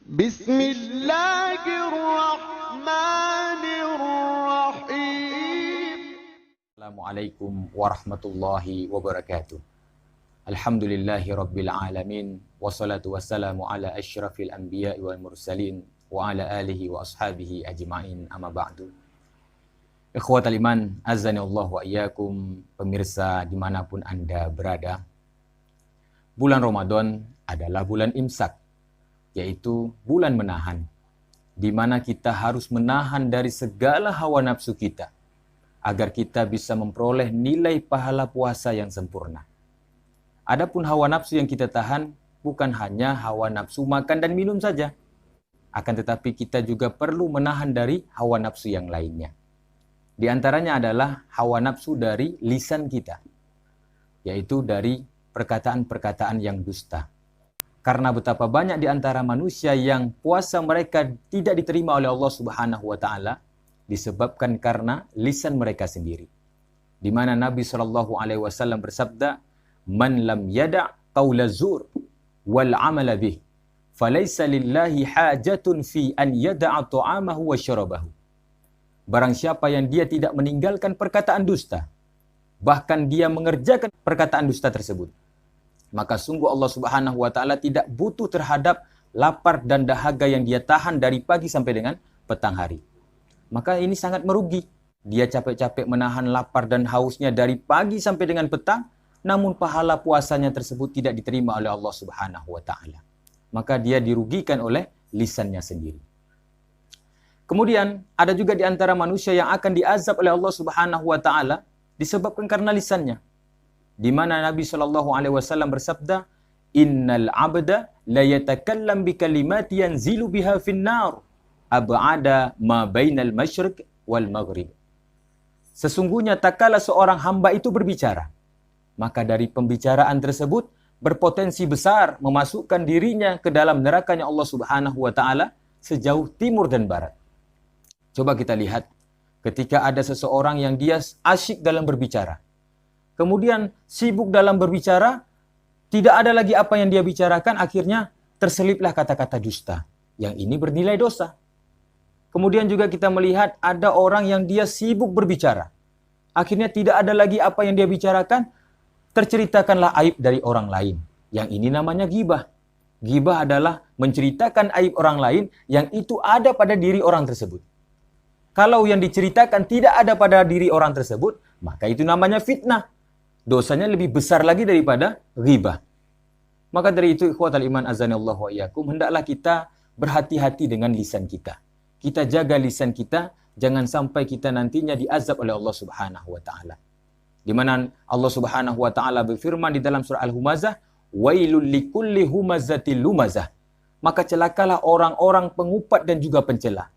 Bismillahirrahmanirrahim. Assalamualaikum warahmatullahi wabarakatuh. Alhamdulillahi rabbil alamin. Wassalatu wassalamu ala asyrafil anbiya wal mursalin wa ala alihi wa ashabihi ajma'in, amma ba'du. Ikhwatal iman, azani Allah wa iyyakum. Pemirsa dimanapun Anda berada, bulan Ramadan adalah bulan imsak, yaitu bulan menahan, di mana kita harus menahan dari segala hawa nafsu kita, agar kita bisa memperoleh nilai pahala puasa yang sempurna. Adapun hawa nafsu yang kita tahan, bukan hanya hawa nafsu makan dan minum saja, akan tetapi kita juga perlu menahan dari hawa nafsu yang lainnya. Di antaranya adalah hawa nafsu dari lisan kita, yaitu dari perkataan-perkataan yang dusta. Karena betapa banyak di antara manusia yang puasa mereka tidak diterima oleh Allah Subhanahu wa taala disebabkan karena lisan mereka sendiri. Di mana Nabi sallallahu alaihi wasallam bersabda, "Man lam yada' qaula zur wal 'amala bih, falaysa lillahi hajatun fi an yada'a ta'amahu wa syarabahu." Barang siapa yang dia tidak meninggalkan perkataan dusta, bahkan dia mengerjakan perkataan dusta tersebut, maka sungguh Allah Subhanahu wa taala tidak butuh terhadap lapar dan dahaga yang dia tahan dari pagi sampai dengan petang hari. Maka ini sangat merugi. Dia capek-capek menahan lapar dan hausnya dari pagi sampai dengan petang, namun pahala puasanya tersebut tidak diterima oleh Allah Subhanahu wa taala. Maka dia dirugikan oleh lisannya sendiri. Kemudian ada juga di antara manusia yang akan diazab oleh Allah Subhanahu wa taala disebabkan karena lisannya. Di mana Nabi sallallahu alaihi wasallam bersabda, "Innal 'abda la yatakallam bi kalimati yanzilu biha fin-nar, ab'ada ma bainal masyriq wal maghrib." Sesungguhnya tatkala seorang hamba itu berbicara, maka dari pembicaraan tersebut berpotensi besar memasukkan dirinya ke dalam nerakanya Allah Subhanahu wa taala sejauh timur dan barat. Coba kita lihat ketika ada seseorang yang dia asyik dalam berbicara, kemudian sibuk dalam berbicara, tidak ada lagi apa yang dia bicarakan, akhirnya terseliplah kata-kata dusta. Yang ini bernilai dosa. Kemudian juga kita melihat ada orang yang dia sibuk berbicara, akhirnya tidak ada lagi apa yang dia bicarakan, terceritakanlah aib dari orang lain. Yang ini namanya ghibah. Ghibah adalah menceritakan aib orang lain yang itu ada pada diri orang tersebut. Kalau yang diceritakan tidak ada pada diri orang tersebut, maka itu namanya fitnah. Dosanya lebih besar lagi daripada ghibah. Maka dari itu, ikhwatal iman azanillahu wa iyyakum, hendaklah kita berhati-hati dengan lisan kita. Kita jaga lisan kita, jangan sampai kita nantinya diazab oleh Allah Subhanahu wa taala. Di mana Allah Subhanahu wa taala berfirman di dalam surah Al-Humazah, "Wailul likulli humazatil lumazah." Maka celakalah orang-orang pengupat dan juga pencela.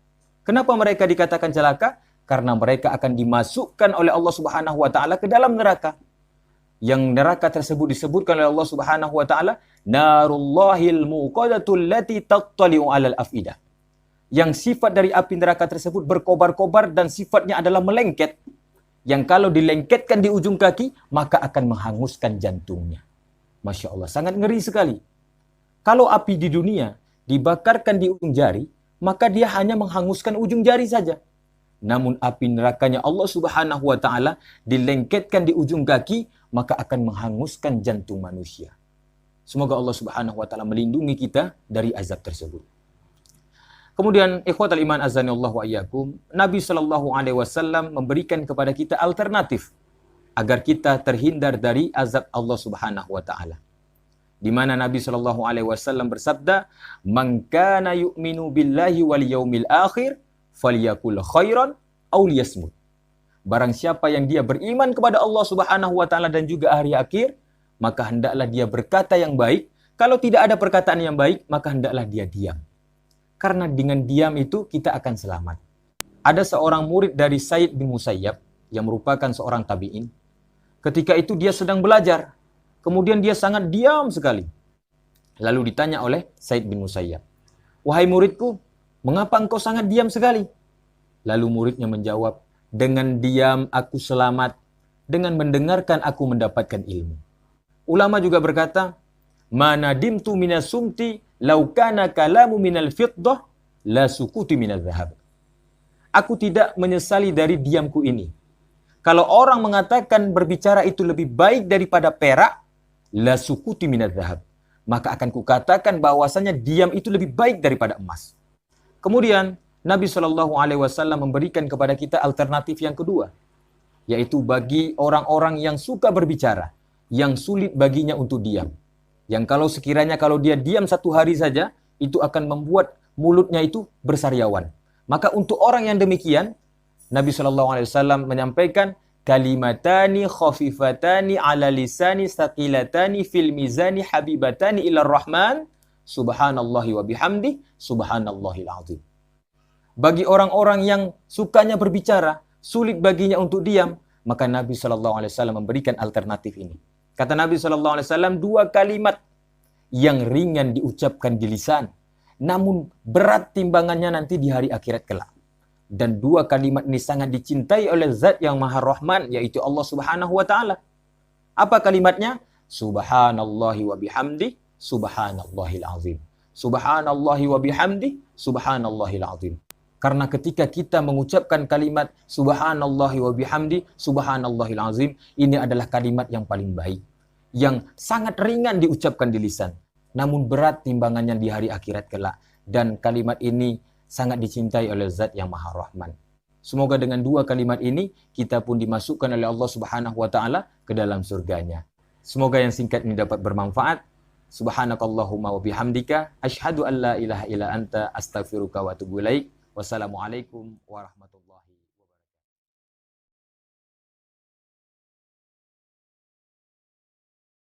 Kenapa mereka dikatakan celaka? Karena mereka akan dimasukkan oleh Allah Subhanahu wa taala ke dalam neraka. Yang neraka tersebut disebutkan oleh Allah Subhanahu wa taala, narullahil muqadatul lati tattali'u 'alal afidah. Yang sifat dari api neraka tersebut berkobar-kobar dan sifatnya adalah melengket. Yang kalau dilengketkan di ujung kaki, maka akan menghanguskan jantungnya. Masya Allah, sangat ngeri sekali. Kalau api di dunia dibakarkan di ujung jari, maka dia hanya menghanguskan ujung jari saja. Namun api nerakanya Allah Subhanahu wa taala dilengketkan di ujung kaki, maka akan menghanguskan jantung manusia. Semoga Allah Subhanahu wa taala melindungi kita dari azab tersebut. Kemudian ikhwatal iman azanillahu wa iyyakum, Nabi sallallahu alaihi wasallam memberikan kepada kita alternatif agar kita terhindar dari azab Allah Subhanahu wa taala. Di mana Nabi sallallahu alaihi wasallam bersabda, "Man kana yu'minu billahi wal yaumil akhir falyakul khairan aw liyasmut." Barang siapa yang dia beriman kepada Allah Subhanahu wa taala dan juga hari akhir, maka hendaklah dia berkata yang baik. Kalau tidak ada perkataan yang baik, maka hendaklah dia diam. Karena dengan diam itu kita akan selamat. Ada seorang murid dari Sa'id bin Musayyab yang merupakan seorang tabi'in. Ketika itu dia sedang belajar. Kemudian dia sangat diam sekali. Lalu ditanya oleh Sa'id bin Musayyab, "Wahai muridku, mengapa engkau sangat diam sekali?" Lalu muridnya menjawab, "Dengan diam aku selamat, dengan mendengarkan aku mendapatkan ilmu." Ulama juga berkata, "Ma nadimtu minas sumti "Lau kana kalamu minal fiddah la sukuti minal dhahab." Aku tidak menyesali dari diamku ini. Kalau orang mengatakan berbicara itu lebih baik daripada perak, la sukuti minal dhahab, maka akan kukatakan bahwasanya diam itu lebih baik daripada emas. Kemudian Nabi SAW memberikan kepada kita alternatif yang kedua, yaitu bagi orang-orang yang suka berbicara, yang sulit baginya untuk diam. Yang kalau dia diam 1 hari saja, itu akan membuat mulutnya itu bersariawan. Maka untuk orang yang demikian, Nabi SAW menyampaikan, kalimatani khafifatani ala lisani saqilatani fil mizani habibatani ilar rahman, subhanallahi wa bihamdi, subhanallahil azim. Bagi orang-orang yang sukanya berbicara, sulit baginya untuk diam, maka Nabi SAW memberikan alternatif ini. Kata Nabi SAW, 2 kalimat yang ringan diucapkan di lisan, namun berat timbangannya nanti di hari akhirat kelak. Dan 2 kalimat ini sangat dicintai oleh Zat yang Maha Rahman, yaitu Allah Subhanahu wa Ta'ala. Apa kalimatnya? Subhanallahi wa bihamdi, subhanallahil azim. Subhanallahi wa bihamdi, subhanallahil azim. Karena ketika kita mengucapkan kalimat subhanallahi wa bihamdi, subhanallahil azim, ini adalah kalimat yang paling baik, yang sangat ringan diucapkan di lisan, namun berat timbangannya di hari akhirat kelak. Dan kalimat ini sangat dicintai oleh Zat yang Maha Rahman. Semoga dengan 2 kalimat ini, kita pun dimasukkan oleh Allah Subhanahu wa Ta'ala ke dalam surganya. Semoga yang singkat ini dapat bermanfaat. Subhanakallahumma wa bihamdika, asyhadu an la ilaha illa anta, astaghfiruka wa atubu ilaik. Wassalamualaikum warahmatullahi wabarakatuh.